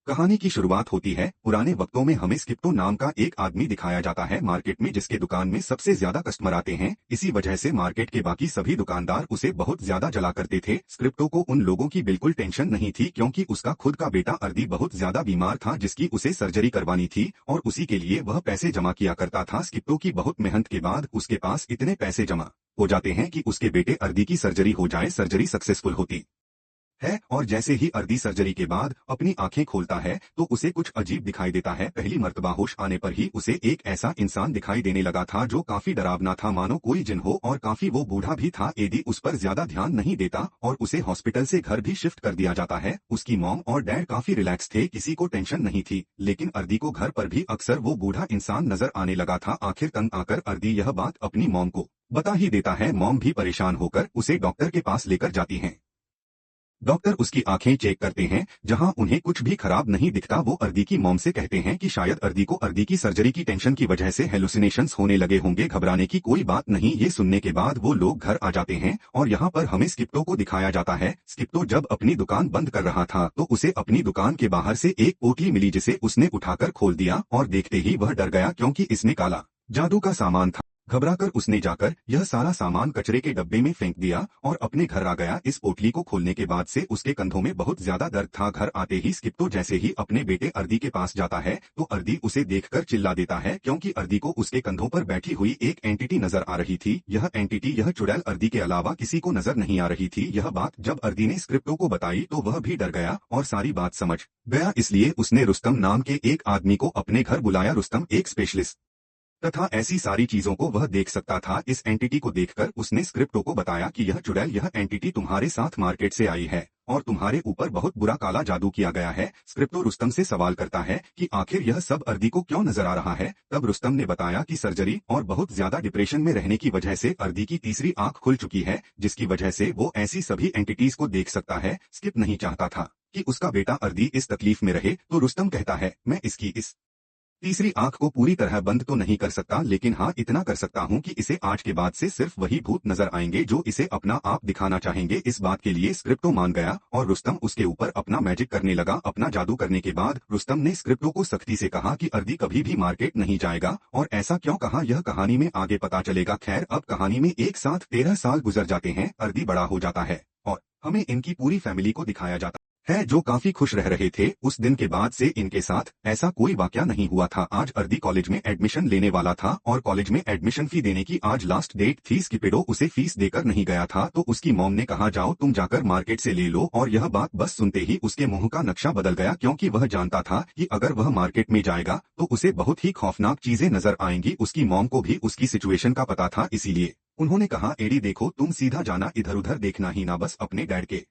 कहानी की शुरुआत होती है पुराने वक्तों में। हमें स्क्रिप्टो नाम का एक आदमी दिखाया जाता है मार्केट में, जिसके दुकान में सबसे ज्यादा कस्टमर आते हैं। इसी वजह से मार्केट के बाकी सभी दुकानदार उसे बहुत ज्यादा जला करते थे। स्क्रिप्टो को उन लोगों की बिल्कुल टेंशन नहीं थी, क्योंकि उसका खुद का बेटा अर्दी बहुत ज्यादा बीमार था, जिसकी उसे सर्जरी करवानी थी और उसी के लिए वह पैसे जमा किया करता था। स्क्रिप्टो की बहुत मेहनत के बाद उसके पास इतने पैसे जमा हो जाते हैं कि उसके बेटे अर्दी की सर्जरी हो जाए। सर्जरी सक्सेसफुल होती है और जैसे ही अर्दी सर्जरी के बाद अपनी आंखें खोलता है तो उसे कुछ अजीब दिखाई देता है। पहली मर्तबा होश आने पर ही उसे एक ऐसा इंसान दिखाई देने लगा था जो काफी डरावना था, मानो कोई जिन हो, और काफी वो बूढ़ा भी था। एडी उस पर ज्यादा ध्यान नहीं देता और उसे हॉस्पिटल से घर भी शिफ्ट कर दिया जाता है। उसकी मॉम और डैड काफी रिलैक्स थे, किसी को टेंशन नहीं थी, लेकिन अर्दी को घर पर भी अक्सर वो बूढ़ा इंसान नजर आने लगा था। आखिर तंग आकर अर्दी यह बात अपनी मॉम को बता ही देता है। मॉम भी परेशान होकर उसे डॉक्टर के पास लेकर जाती हैं। डॉक्टर उसकी आंखें चेक करते हैं, जहां उन्हें कुछ भी खराब नहीं दिखता। वो अर्दी की मॉम से कहते हैं कि शायद अर्दी को अर्दी की सर्जरी की टेंशन की वजह से हेलुसिनेशंस होने लगे होंगे। घबराने की कोई बात नहीं। ये सुनने के बाद वो लोग घर आ जाते हैं और यहाँ पर हमें स्क्रिप्टो को दिखाया जाता है। स्क्रिप्टो जब अपनी दुकान बंद कर रहा था तो उसे अपनी दुकान के बाहर से एक पोटली मिली, जिसे उसने उठाकर खोल दिया और देखते ही वह डर गया, क्योंकि इसमें काला जादू का सामान था। घबराकर उसने जाकर यह सारा सामान कचरे के डब्बे में फेंक दिया और अपने घर आ गया। इस पोटली को खोलने के बाद से उसके कंधों में बहुत ज्यादा दर्द था। घर आते ही स्क्रिप्टो जैसे ही अपने बेटे अर्दी के पास जाता है तो अर्दी उसे देखकर चिल्ला देता है, क्योंकि अर्दी को उसके कंधों पर बैठी हुई एक एंटिटी नजर आ रही थी। यह एंटिटी, यह चुड़ैल अर्दी के अलावा किसी को नजर नहीं आ रही थी। यह बात जब अर्दी ने स्क्रिप्टो को बताई तो वह भी डर गया और सारी बात समझ गया। इसलिए उसने रुस्तम नाम के एक आदमी को अपने घर बुलाया। रुस्तम एक स्पेशलिस्ट तथा ऐसी सारी चीजों को वह देख सकता था। इस एंटिटी को देखकर उसने स्क्रिप्टो को बताया कि यह चुड़ैल, यह एंटिटी तुम्हारे साथ मार्केट से आई है और तुम्हारे ऊपर बहुत बुरा काला जादू किया गया है। स्क्रिप्टो रुस्तम से सवाल करता है कि आखिर यह सब अर्दी को क्यों नजर आ रहा है। तब रुस्तम ने बताया कि सर्जरी और बहुत ज्यादा डिप्रेशन में रहने की वजह से अर्दी की तीसरी आंख खुल चुकी है, जिसकी वजह से वो ऐसी सभी एंटिटीज को देख सकता है। स्किप नहीं चाहता था कि उसका बेटा अर्दी इस तकलीफ में रहे, तो रुस्तम कहता है, मैं इसकी इस तीसरी आंख को पूरी तरह बंद तो नहीं कर सकता, लेकिन हाँ इतना कर सकता हूँ कि इसे आज के बाद से सिर्फ वही भूत नजर आएंगे जो इसे अपना आप दिखाना चाहेंगे। इस बात के लिए स्क्रिप्टो मान गया और रुस्तम उसके ऊपर अपना मैजिक करने लगा। अपना जादू करने के बाद रुस्तम ने स्क्रिप्टो को सख्ती से कहा कि अर्दी कभी भी मार्केट नहीं जाएगा। और ऐसा क्यों कहा, यह कहानी में आगे पता चलेगा। खैर, अब कहानी में एक साथ 13 साल गुजर जाते हैं। अर्दी बड़ा हो जाता है और हमें इनकी पूरी फैमिली को दिखाया जाता है, जो काफी खुश रह रहे थे। उस दिन के बाद से इनके साथ ऐसा कोई वाकया नहीं हुआ था। आज अर्दी कॉलेज में एडमिशन लेने वाला था और कॉलेज में एडमिशन फी देने की आज लास्ट डेट थी। स्किपिडो उसे फीस देकर नहीं गया था, तो उसकी मॉम ने कहा, जाओ तुम जाकर मार्केट से ले लो। और यह बात बस सुनते ही उसके मुंह का नक्शा बदल गया, क्योंकि वह जानता था कि अगर वह मार्केट में जाएगा तो उसे बहुत ही खौफनाक चीजें नजर आएंगी। उसकी मॉम को भी उसकी सिचुएशन का पता था, इसीलिए उन्होंने कहा, एडी देखो, तुम सीधा जाना, इधर उधर देखना ही ना, बस अपने डैड के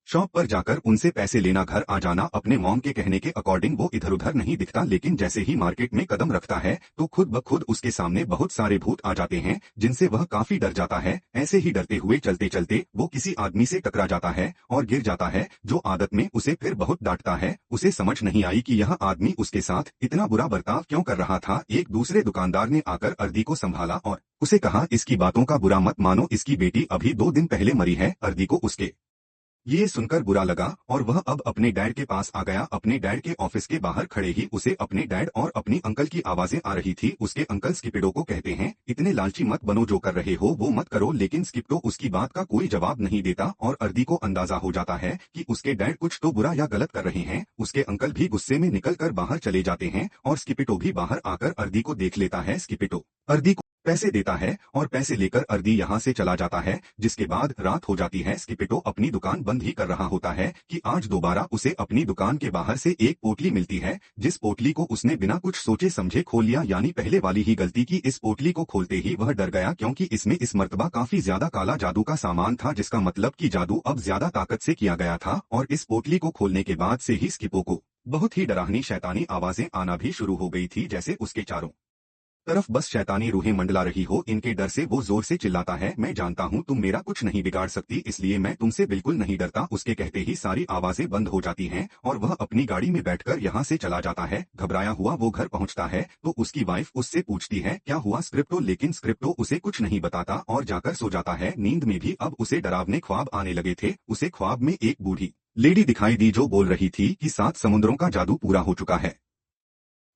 शॉप पर जाकर उनसे पैसे लेना, घर आ जाना। अपने मॉम के कहने के अकॉर्डिंग वो इधर उधर नहीं दिखता, लेकिन जैसे ही मार्केट में कदम रखता है तो खुद ब खुद उसके सामने बहुत सारे भूत आ जाते हैं, जिनसे वह काफी डर जाता है। ऐसे ही डरते हुए चलते चलते वो किसी आदमी से टकरा जाता है और गिर जाता है, जो आदत में उसे फिर बहुत डांटता है। उसे समझ नहीं आई कि यह आदमी उसके साथ इतना बुरा बर्ताव क्यों कर रहा था। एक दूसरे दुकानदार ने आकर अर्दी को संभाला और उसे कहा, इसकी बातों का बुरा मत मानो, इसकी बेटी अभी 2 दिन पहले मरी है। अर्दी को उसके ये सुनकर बुरा लगा और वह अब अपने डैड के पास आ गया। अपने डैड के ऑफिस के बाहर खड़े ही उसे अपने डैड और अपनी अंकल की आवाजें आ रही थी। उसके अंकल स्किपिडो को कहते हैं, इतने लालची मत बनो, जो कर रहे हो वो मत करो। लेकिन स्किपिडो उसकी बात का कोई जवाब नहीं देता और अर्दी को अंदाजा हो जाता है कि उसके डैड कुछ तो बुरा या गलत कर रहे हैं। उसके अंकल भी गुस्से में निकलकर बाहर चले जाते हैं और स्किपिडो भी बाहर आकर अर्दी को देख लेता है। स्किपिडो अर्दी को पैसे देता है और पैसे लेकर अर्दी यहाँ से चला जाता है। जिसके बाद रात हो जाती है। स्किपिडो अपनी दुकान बंद ही कर रहा होता है कि आज दोबारा उसे अपनी दुकान के बाहर से एक पोटली मिलती है, जिस पोटली को उसने बिना कुछ सोचे समझे खोल लिया, यानी पहले वाली ही गलती की। इस पोटली को खोलते ही वह डर गया, क्योंकि इसमें इस मर्तबा काफी ज्यादा काला जादू का सामान था, जिसका मतलब कि जादू अब ज्यादा ताकत से किया गया था। और इस पोटली को खोलने के बाद से ही स्किपो को बहुत ही डरावनी शैतानी आवाजें आना भी शुरू हो गई थी, जैसे उसके चारों तरफ बस शैतानी रूहें मंडला रही हो। इनके डर से वो जोर से चिल्लाता है, मैं जानता हूँ तुम मेरा कुछ नहीं बिगाड़ सकती, इसलिए मैं तुमसे बिल्कुल नहीं डरता। उसके कहते ही सारी आवाजें बंद हो जाती हैं और वह अपनी गाड़ी में बैठकर यहाँ से चला जाता है। घबराया हुआ वो घर पहुँचता है तो उसकी वाइफ उससे पूछती है, क्या हुआ स्क्रिप्टो, लेकिन स्क्रिप्टो उसे कुछ नहीं बताता और जाकर सो जाता है। नींद में भी अब उसे डरावने ख्वाब आने लगे थे। उसे ख्वाब में एक बूढ़ी लेडी दिखाई दी जो बोल रही थी कि 7 समुद्रों का जादू पूरा हो चुका है।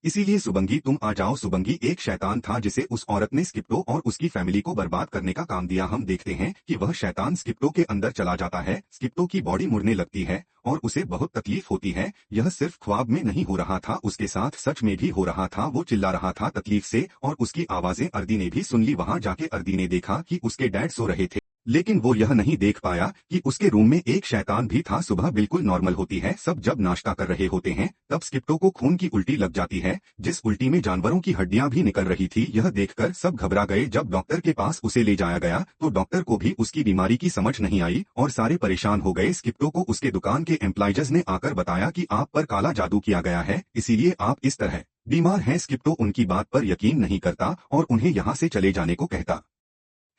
इसीलिए सुबंगी तुम आ जाओ। सुबंगी एक शैतान था जिसे उस औरत ने स्किप्टो और उसकी फैमिली को बर्बाद करने का काम दिया। हम देखते हैं कि वह शैतान स्किप्टो के अंदर चला जाता है, स्किप्टो की बॉडी मुड़ने लगती है और उसे बहुत तकलीफ होती है। यह सिर्फ ख्वाब में नहीं हो रहा था, उसके साथ सच में भी हो रहा था। वो चिल्ला रहा था तकलीफ से और उसकी आवाजें अर्दी ने भी सुन ली। वहां जाके अर्दी ने देखा कि उसके डैड सो रहे थे, लेकिन वो यह नहीं देख पाया कि उसके रूम में एक शैतान भी था। सुबह बिल्कुल नॉर्मल होती है, सब जब नाश्ता कर रहे होते हैं तब स्किप्टो को खून की उल्टी लग जाती है, जिस उल्टी में जानवरों की हड्डियां भी निकल रही थी। यह देखकर सब घबरा गए। जब डॉक्टर के पास उसे ले जाया गया तो डॉक्टर को भी उसकी बीमारी की समझ नहीं आई और सारे परेशान हो गए। स्किप्टो को उसके दुकान के एम्प्लॉयज ने आकर बताया कि आप पर काला जादू किया गया है, इसीलिए आप इस तरह बीमार हैं। स्किप्टो उनकी बात पर यकीन नहीं करता और उन्हें यहाँ से चले जाने को कहता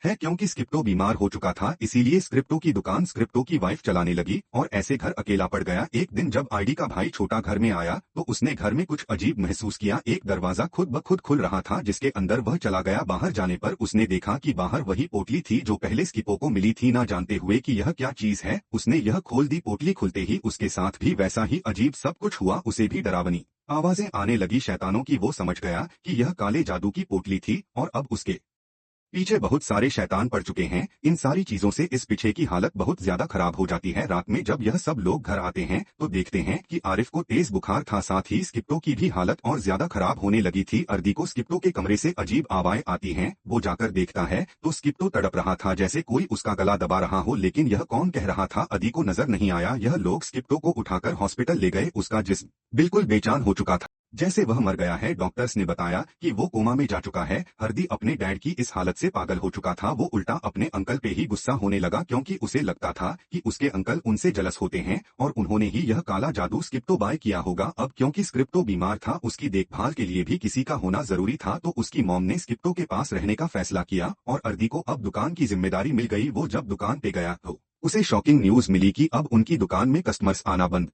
है, क्योंकि स्क्रिप्टो बीमार हो चुका था। इसीलिए स्क्रिप्टो की दुकान स्क्रिप्टो की वाइफ चलाने लगी और ऐसे घर अकेला पड़ गया। एक दिन जब आईडी का भाई छोटा घर में आया तो उसने घर में कुछ अजीब महसूस किया। एक दरवाजा खुद ब खुद खुल रहा था जिसके अंदर वह चला गया। बाहर जाने पर उसने देखा कि बाहर वही पोटली थी जो पहले स्किप्टो को मिली थी। ना जानते हुए कि यह क्या चीज है, उसने यह खोल दी। पोटली खुलते ही उसके साथ भी वैसा ही अजीब सब कुछ हुआ। उसे भी डरावनी आवाजें आने लगी शैतानों की। वो समझ गया कि यह काले जादू की पोटली थी और अब उसके पीछे बहुत सारे शैतान पड़ चुके हैं। इन सारी चीजों से इस पीछे की हालत बहुत ज्यादा खराब हो जाती है। रात में जब यह सब लोग घर आते हैं तो देखते हैं कि आरिफ को तेज बुखार था, साथ ही स्किप्टो की भी हालत और ज्यादा खराब होने लगी थी। अर्दी को स्किप्टो के कमरे से अजीब आवाजें आती हैं। वो जाकर देखता है तो स्किप्टो तड़प रहा था जैसे कोई उसका गला दबा रहा हो, लेकिन यह कौन कह रहा था अर्दी को नजर नहीं आया। यह लोग स्किप्टो को उठाकर हॉस्पिटल ले गए। उसका जिस्म बिल्कुल बेजान हो चुका था, जैसे वह मर गया है। डॉक्टर्स ने बताया कि वो कोमा में जा चुका है। हरदी अपने डैड की इस हालत से पागल हो चुका था। वो उल्टा अपने अंकल पे ही गुस्सा होने लगा क्योंकि उसे लगता था कि उसके अंकल उनसे जलस होते हैं और उन्होंने ही यह काला जादू स्क्रिप्टो बाय किया होगा। अब क्योंकि स्क्रिप्टो बीमार था, उसकी देखभाल के लिए भी किसी का होना जरूरी था, तो उसकी मॉम ने स्क्रिप्टो के पास रहने का फैसला किया और अर्दी को अब दुकान की जिम्मेदारी मिल गई। वो जब दुकान पे गया तो उसे शॉकिंग न्यूज मिली कि अब उनकी दुकान में कस्टमर्स आना बंद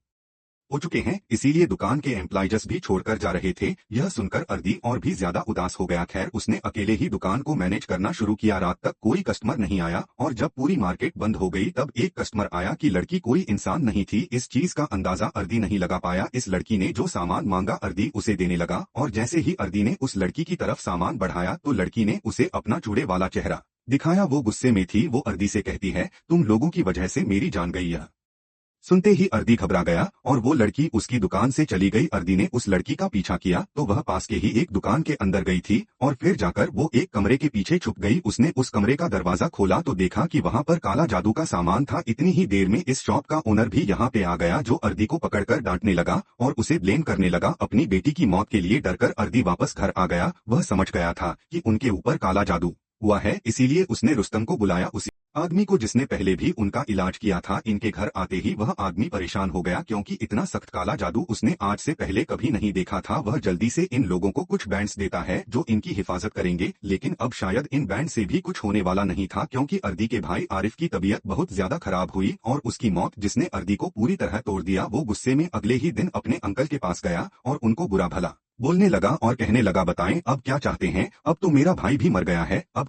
हो चुके हैं, इसीलिए दुकान के एम्प्लॉयज भी छोड़कर जा रहे थे। यह सुनकर अर्दी और भी ज्यादा उदास हो गया। खैर, उसने अकेले ही दुकान को मैनेज करना शुरू किया। रात तक कोई कस्टमर नहीं आया और जब पूरी मार्केट बंद हो गई तब एक कस्टमर आया कि लड़की कोई इंसान नहीं थी। इस चीज का अंदाजा अर्दी नहीं लगा पाया। इस लड़की ने जो सामान मांगा अर्दी उसे देने लगा और जैसे ही अर्दी ने उस लड़की की तरफ सामान बढ़ाया तो लड़की ने उसे अपना चूड़े वाला चेहरा दिखाया। वो गुस्से में थी। वो अर्दी से कहती है, तुम लोगों की वजह से मेरी जान गई है। सुनते ही अर्दी घबरा गया और वो लड़की उसकी दुकान से चली गई। अर्दी ने उस लड़की का पीछा किया तो वह पास के ही एक दुकान के अंदर गई थी और फिर जाकर वो एक कमरे के पीछे छुप गई। उसने उस कमरे का दरवाजा खोला तो देखा कि वहां पर काला जादू का सामान था। इतनी ही देर में इस शॉप का ओनर भी यहाँ पे आ गया जो अर्दी को पकड़कर डांटने लगा और उसे ब्लेम करने लगा। अपनी बेटी की मौत के लिए डरकर अर्दी वापस घर आ गया। वह समझ गया था कि उनके ऊपर काला जादू हुआ है, इसीलिए उसने रुस्तम को बुलाया, उसी आदमी को जिसने पहले भी उनका इलाज किया था। इनके घर आते ही वह आदमी परेशान हो गया क्योंकि इतना सख्त काला जादू उसने आज से पहले कभी नहीं देखा था। वह जल्दी से इन लोगों को कुछ बैंड्स देता है जो इनकी हिफाजत करेंगे, लेकिन अब शायद इन बैंड से भी कुछ होने वाला नहीं था क्योंकि अर्दी के भाई आरिफ की तबीयत बहुत ज्यादा खराब हुई और उसकी मौत जिसने अर्दी को पूरी तरह तोड़ दिया। वो गुस्से में अगले ही दिन अपने अंकल के पास गया और उनको बुरा भला बोलने लगा और कहने लगा, बताएं अब क्या चाहते हैं, अब तो मेरा भाई भी मर गया है, अब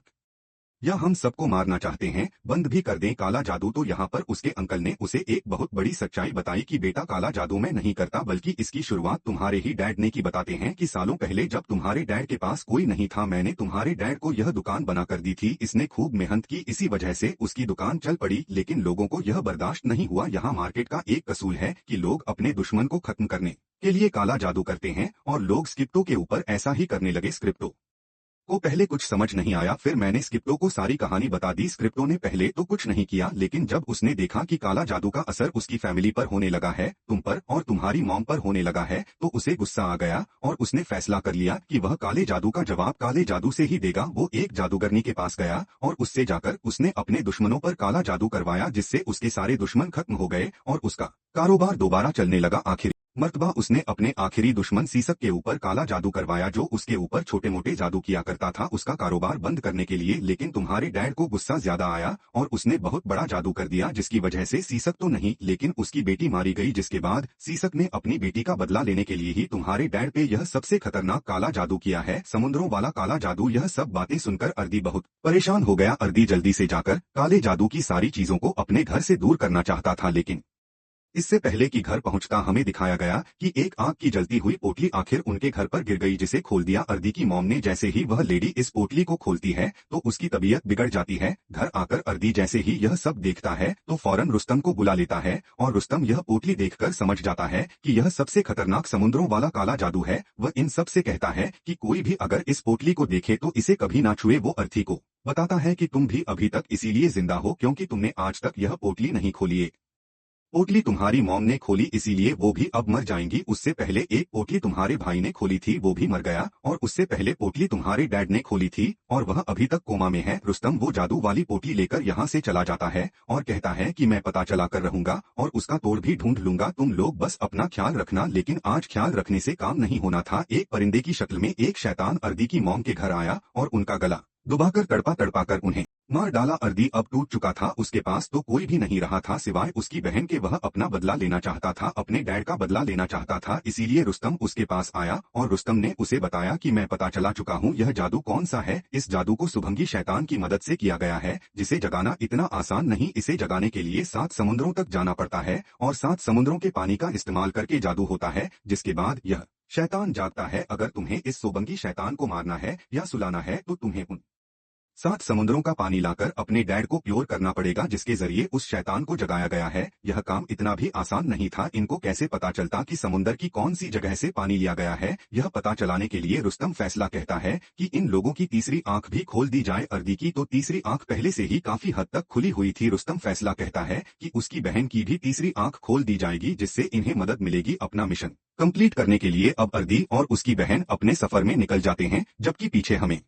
या हम सबको मारना चाहते हैं, बंद भी कर दें काला जादू। तो यहाँ पर उसके अंकल ने उसे एक बहुत बड़ी सच्चाई बताई कि बेटा काला जादू मैं नहीं करता बल्कि इसकी शुरुआत तुम्हारे ही डैड ने की। बताते हैं कि सालों पहले जब तुम्हारे डैड के पास कोई नहीं था, मैंने तुम्हारे डैड को यह दुकान बना कर दी थी। इसने खूब मेहनत की, इसी वजह से उसकी दुकान चल पड़ी, लेकिन लोगों को यह बर्दाश्त नहीं हुआ। यहाँ मार्केट का एक कसूल है कि लोग अपने दुश्मन को खत्म करने के लिए काला जादू करते हैं और लोग स्क्रिप्टो के ऊपर ऐसा ही करने लगे। स्क्रिप्टो को पहले कुछ समझ नहीं आया, फिर मैंने स्क्रिप्टो को सारी कहानी बता दी। स्क्रिप्टो ने पहले तो कुछ नहीं किया, लेकिन जब उसने देखा कि काला जादू का असर उसकी फैमिली पर होने लगा है, तुम पर और तुम्हारी मॉम पर होने लगा है, तो उसे गुस्सा आ गया और उसने फैसला कर लिया कि वह काले जादू का जवाब काले जादू से ही देगा। वो एक जादूगरनी के पास गया और उससे जाकर उसने अपने दुश्मनों पर काला जादू करवाया, जिससे उसके सारे दुश्मन खत्म हो गए और उसका कारोबार दोबारा चलने लगा। आखिर मर्तबा उसने अपने आखिरी दुश्मन सीसक के ऊपर काला जादू करवाया जो उसके ऊपर छोटे मोटे जादू किया करता था उसका कारोबार बंद करने के लिए, लेकिन तुम्हारे डैड को गुस्सा ज्यादा आया और उसने बहुत बड़ा जादू कर दिया जिसकी वजह से सीसक तो नहीं लेकिन उसकी बेटी मारी गई, जिसके बाद सीसक ने अपनी बेटी का बदला लेने के लिए ही तुम्हारे डैड पे यह सबसे खतरनाक काला जादू किया है, समुद्रों वाला काला जादू। यह सब बातें सुनकर अर्दी बहुत परेशान हो गया। अर्दी जल्दी से जाकर काले जादू की सारी चीजों को अपने घर से दूर करना चाहता था, लेकिन इससे पहले कि घर पहुंचता हमें दिखाया गया कि एक आग की जलती हुई पोटली आखिर उनके घर पर गिर गई, जिसे खोल दिया अर्दी की मॉम ने। जैसे ही वह लेडी इस पोटली को खोलती है तो उसकी तबीयत बिगड़ जाती है। घर आकर अर्दी जैसे ही यह सब देखता है तो फौरन रुस्तम को बुला लेता है और रुस्तम यह पोटली देखकर समझ जाता है कि यह सबसे खतरनाक समुद्रों वाला काला जादू है। वह इन सब से कहता है कि कोई भी अगर इस पोटली को देखे तो इसे कभी ना छुए। वो अर्थी को बताता है कि तुम भी अभी तक इसीलिए जिंदा हो क्योंकि तुमने आज तक यह पोटली नहीं खोली है। पोटली तुम्हारी मॉम ने खोली इसीलिए वो भी अब मर जाएंगी। उससे पहले एक पोटली तुम्हारे भाई ने खोली थी, वो भी मर गया। और उससे पहले पोटली तुम्हारे डैड ने खोली थी और वह अभी तक कोमा में है। रुस्तम वो जादू वाली पोटली लेकर यहाँ से चला जाता है और कहता है कि मैं पता चला कर रहूंगा और उसका तोड़ भी ढूंढ लूंगा। तुम लोग बस अपना ख्याल रखना। लेकिन आज ख्याल रखने से काम नहीं होना था। एक परिंदे की शक्ल में एक शैतान अर्दी की मॉम के घर आया और उनका गला दुबाकर तड़पा तड़पा कर उन्हें मार डाला। अर्दी अब टूट चुका था, उसके पास तो कोई भी नहीं रहा था सिवाय उसकी बहन के। वह अपना बदला लेना चाहता था, अपने डैड का बदला लेना चाहता था। इसीलिए रुस्तम उसके पास आया और रुस्तम ने उसे बताया कि मैं पता चला चुका हूँ यह जादू कौन सा है। इस जादू को सुभंगी शैतान की मदद से किया गया है, जिसे जगाना इतना आसान नहीं। इसे जगाने के लिए 7 समुद्रों तक जाना पड़ता है और 7 समुद्रों के पानी का इस्तेमाल करके जादू होता है, जिसके बाद यह शैतान जागता है। अगर तुम्हें इस सुभंगी शैतान को मारना है या सुलाना है तो तुम्हें उन 7 समुद्रों का पानी लाकर अपने डैड को प्योर करना पड़ेगा, जिसके जरिए उस शैतान को जगाया गया है। यह काम इतना भी आसान नहीं था। इनको कैसे पता चलता कि समुद्र की कौन सी जगह से पानी लिया गया है? यह पता चलाने के लिए रुस्तम फैसला कहता है कि इन लोगों की तीसरी आंख भी खोल दी जाए। अर्दी की तो तीसरी आंख पहले से ही काफी हद तक खुली हुई थी। रुस्तम फैसला कहता है कि उसकी बहन की भी तीसरी आंख खोल दी जाएगी, जिससे इन्हें मदद मिलेगी अपना मिशन कंप्लीट करने के लिए। अब अर्दी और उसकी बहन अपने सफर में निकल जाते हैं, जबकि पीछे हमें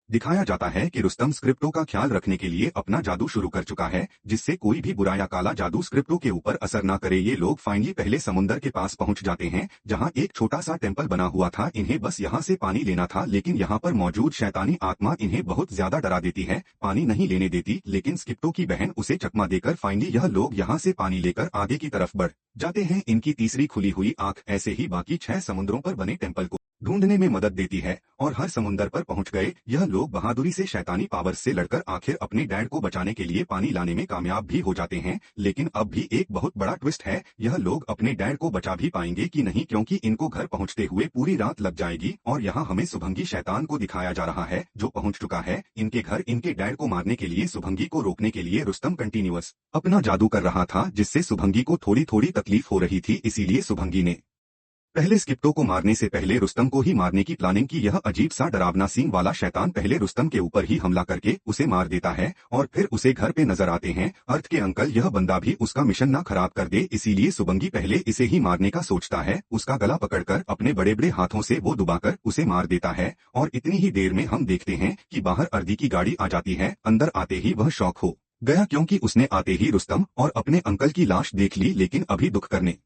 दिखाया जाता है कि रुस्तम स्क्रिप्टों का ख्याल रखने के लिए अपना जादू शुरू कर चुका है, जिससे कोई भी बुरा या काला जादू स्क्रिप्टों के ऊपर असर ना करे। ये लोग फाइनली पहले समुद्र के पास पहुंच जाते हैं, जहां एक छोटा सा टेम्पल बना हुआ था। इन्हें बस यहां से पानी लेना था, लेकिन यहां पर मौजूद शैतानी आत्मा इन्हें बहुत ज्यादा डरा देती है, पानी नहीं लेने देती। लेकिन स्क्रिप्टों की बहन उसे चकमा देकर फाइनली यह लोग यहां से पानी लेकर आगे की तरफ बढ़ जाते हैं। इनकी तीसरी खुली हुई आंख ऐसे ही बाकी 6 समुद्रों पर बने टेम्पल को ढूंढने में मदद देती है और हर समुद्र पर पहुंच गए यह लोग बहादुरी से शैतानी पावर से लड़कर आखिर अपने डैड को बचाने के लिए पानी लाने में कामयाब भी हो जाते हैं। लेकिन अब भी एक बहुत बड़ा ट्विस्ट है, यह लोग अपने डैड को बचा भी पाएंगे कि नहीं, क्योंकि इनको घर पहुंचते हुए पूरी रात लग जाएगी। और यहाँ हमें सुभंगी शैतान को दिखाया जा रहा है, जो पहुंच चुका है इनके घर इनके डैड को मारने के लिए। सुभंगी को रोकने के लिए रुस्तम कंटिन्यूअस अपना जादू कर रहा था, जिससे सुभंगी को थोड़ी थोड़ी तकलीफ हो रही थी। इसीलिए सुभंगी ने पहले स्क्रिप्टों को मारने से पहले रुस्तम को ही मारने की प्लानिंग की। यह अजीब सा डरावना सींग वाला शैतान पहले रुस्तम के ऊपर ही हमला करके उसे मार देता है और फिर उसे घर पे नजर आते हैं अर्थ के अंकल। यह बंदा भी उसका मिशन ना खराब कर दे, इसीलिए सुभंगी पहले इसे ही मारने का सोचता है। उसका गला पकड़कर अपने बड़े बड़े हाथों से वो दबाकर उसे मार देता है और इतनी ही देर में हम देखते हैं कि बाहर अर्दी की गाड़ी आ जाती है। अंदर आते ही वह शॉक हो गया, क्योंकि उसने आते ही रुस्तम और अपने अंकल की लाश देख ली। लेकिन अभी दुख करने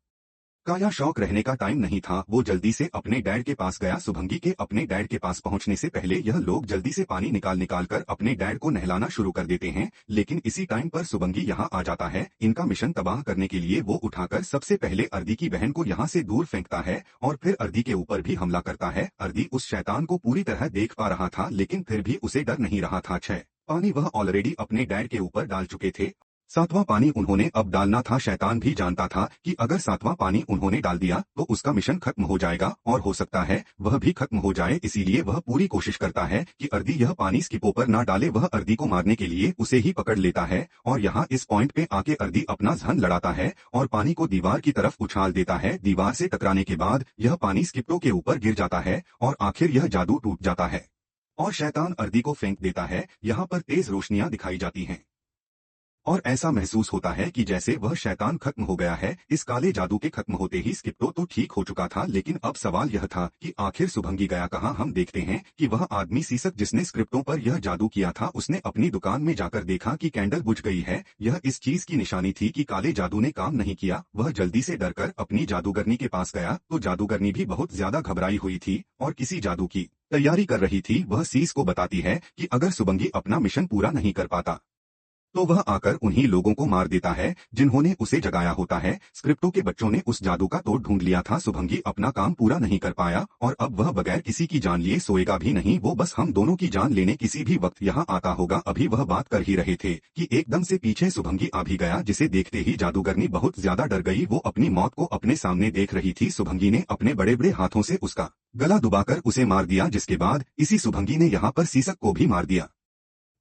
का या शौक रहने का टाइम नहीं था। वो जल्दी से अपने डैड के पास गया। सुभंगी के अपने डैड के पास पहुंचने से पहले यह लोग जल्दी से पानी निकाल कर अपने डैड को नहलाना शुरू कर देते हैं। लेकिन इसी टाइम पर सुभंगी यहाँ आ जाता है इनका मिशन तबाह करने के लिए। वो उठाकर सबसे पहले अर्दी की बहन को यहाँ से दूर फेंकता है और फिर अर्दी के ऊपर भी हमला करता है। अर्दी उस शैतान को पूरी तरह देख पा रहा था, लेकिन फिर भी उसे डर नहीं रहा था। 6 पानी वह ऑलरेडी अपने डैड के ऊपर डाल चुके थे, 7वां पानी उन्होंने अब डालना था। शैतान भी जानता था कि अगर 7वां पानी उन्होंने डाल दिया तो उसका मिशन खत्म हो जाएगा और हो सकता है वह भी खत्म हो जाए। इसीलिए वह पूरी कोशिश करता है कि अर्दी यह पानी स्किपों पर ना डाले। वह अर्दी को मारने के लिए उसे ही पकड़ लेता है और यहाँ इस पॉइंट पे आके अर्दी अपना जहन लड़ाता है और पानी को दीवार की तरफ उछाल देता है। दीवार से टकराने के बाद यह पानी स्किप्टों के ऊपर गिर जाता है और आखिर यह जादू टूट जाता है और शैतान अर्दी को फेंक देता है। यहाँ पर तेज रोशनियां दिखाई जाती हैं और ऐसा महसूस होता है कि जैसे वह शैतान खत्म हो गया है। इस काले जादू के खत्म होते ही स्किप्टो तो ठीक हो चुका था, लेकिन अब सवाल यह था कि आखिर सुभंगी गया कहाँ। हम देखते हैं कि वह आदमी सीसक जिसने स्क्रिप्टों पर यह जादू किया था, उसने अपनी दुकान में जाकर देखा कि कैंडल बुझ गई है। यह इस चीज की निशानी थी कि काले जादू ने काम नहीं किया। वह जल्दी से डरकर अपनी जादूगरनी के पास गया तो जादूगरनी भी बहुत ज्यादा घबराई हुई थी और किसी जादू की तैयारी कर रही थी। वह सीस को बताती है कि अगर सुभंगी अपना मिशन पूरा नहीं कर पाता तो वह आकर उन्हीं लोगों को मार देता है जिन्होंने उसे जगाया होता है। स्क्रिप्टो के बच्चों ने उस जादू का तोड़ ढूंढ लिया था। शुभंगी अपना काम पूरा नहीं कर पाया और अब वह बगैर किसी की जान लिए सोएगा भी नहीं। वो बस हम दोनों की जान लेने किसी भी वक्त यहाँ आता होगा। अभी वह बात कर ही रहे थे कि एकदम से पीछे शुभंगी आ भी गया, जिसे देखते ही जादूगरनी बहुत ज्यादा डर गई। वो अपनी मौत को अपने सामने देख रही थी। शुभंगी ने अपने बड़े बड़े हाथों से उसका गला दबाकर उसे मार दिया, जिसके बाद इसी शुभंगी ने यहाँ पर सीसक को भी मार दिया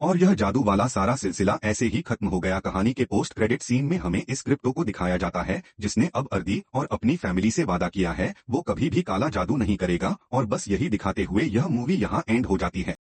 और यह जादू वाला सारा सिलसिला ऐसे ही खत्म हो गया। कहानी के पोस्ट क्रेडिट सीन में हमें इस क्रिप्टो को दिखाया जाता है जिसने अब अर्दी और अपनी फैमिली से वादा किया है वो कभी भी काला जादू नहीं करेगा और बस यही दिखाते हुए यह मूवी यहाँ एंड हो जाती है।